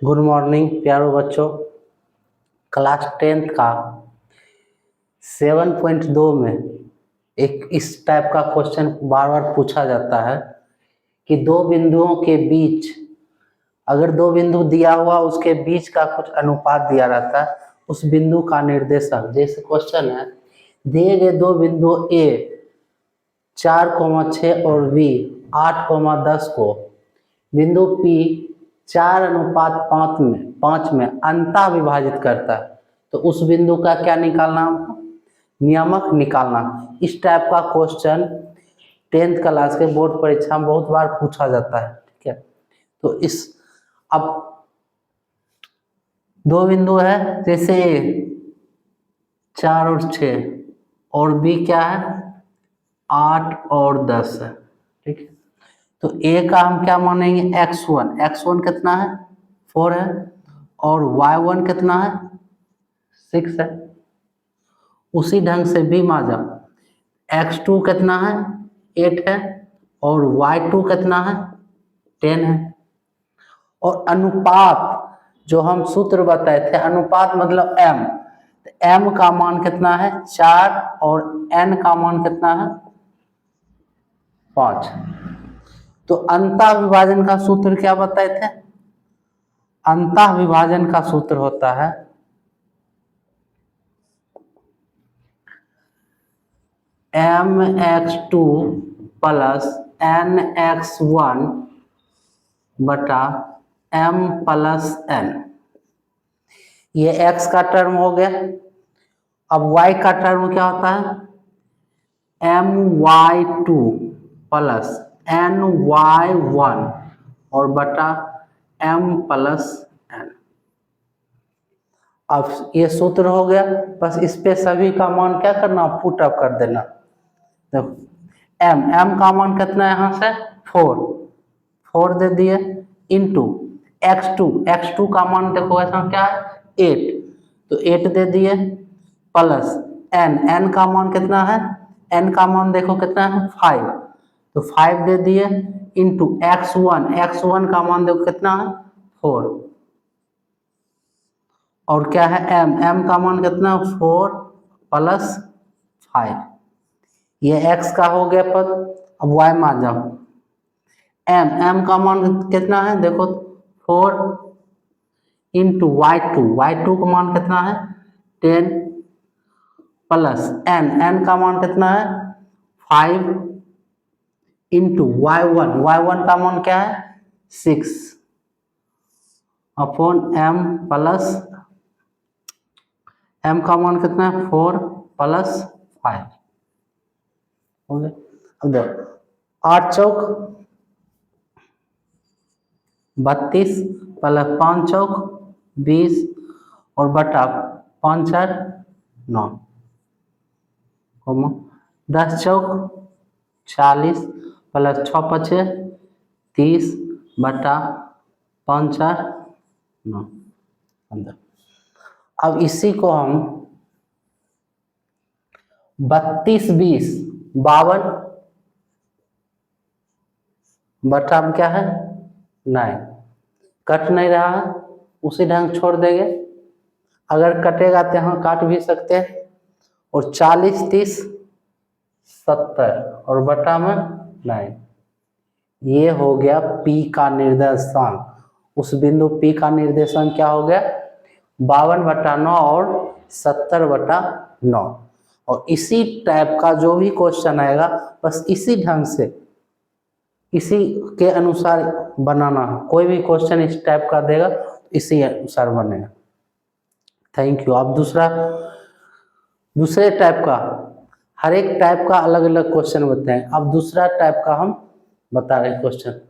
Good morning प्यारो बच्चों। Class 10th का 7.2 में एक इस टाइप का क्वेश्चन बार बार पूछा जाता है कि दो बिंदुओं के बीच, अगर दो बिंदु दिया हुआ उसके बीच का कुछ अनुपात दिया रहता है, उस बिंदु का निर्देशक। जैसे क्वेश्चन है, दिए गए दो बिंदु ए 4,6 और बी 8,10 को बिंदु पी 4:5 में अंतः विभाजित करता है, तो उस बिंदु का क्या निकालना, हमको नियमक निकालना। इस टाइप का क्वेश्चन 10th क्लास के बोर्ड परीक्षा में बहुत बार पूछा जाता है। ठीक है, तो इस अब दो बिंदु है, जैसे 4 और 6 और बी क्या है 8 और 10 है। ठीक है, तो ए का हम क्या मानेंगे x1 कितना है 4 है, और y1 कितना है 6 है। उसी ढंग से बी माजा x2 कितना है 8 है, और y2 कितना है 10 है। और अनुपात जो हम सूत्र बताए थे, अनुपात मतलब m, तो m का मान कितना है 4 और n का मान कितना है 5। तो अंतः विभाजन का सूत्र क्या बताए थे, अंतः विभाजन का सूत्र होता है mx2 प्लस nx1 बटा m प्लस n। ये x का टर्म हो गया। अब y का टर्म क्या होता है my2 प्लस ny1 और बटा m प्लस n। अब ये सूत्र हो गया, बस इस पे सभी का मान क्या करना, पुट अप कर देना। देखो m का मान कितना है, यहाँ से 4 दे दिए, इंटू x2 का मान देखो ऐसा क्या है 8, तो 8 दे दिए, प्लस n का मान कितना है, n का मान देखो कितना है 5, तो 5 दे दिए, इंटू x1 का मान देखो कितना है 4, और क्या है m का मान कितना 4 प्लस 5। ये x का हो गया पद। अब y में आ जाओ, m का मान कितना है देखो 4 इंटू y2 का मान कितना है 10, प्लस n का मान कितना है 5 इंटू y1 का मान क्या है 6 अपॉन m प्लस m का मान कितना है 4 प्लस 5 हो गया। अब देखो 8 चौक 32 प्लस 5 चौक 20 और बटा 5 4 9, 10 चौक 40 प्लस 6 5 30 बटा 5 4 9 15। अब इसी को हम 32 20 52 बटा में क्या है 9, कट नहीं रहा है, उसी ढंग छोड़ देंगे। अगर कटेगा तो यहाँ काट भी सकते हैं। और 40 30 70 और बटा में 9, ये हो गया P का निर्देशांक। उस बिंदु P का निर्देशांक क्या हो गया 52/9 और 70/9। और इसी टाइप का जो भी क्वेश्चन आएगा, बस इसी ढंग से, इसी के अनुसार बनाना है। कोई भी क्वेश्चन इस टाइप का देगा, इसी अनुसार बनेगा। Thank you. आप दूसरे टाइप का, हर एक टाइप का अलग अलग क्वेश्चन बताएं। अब दूसरा टाइप का हम बता रहे हैं क्वेश्चन।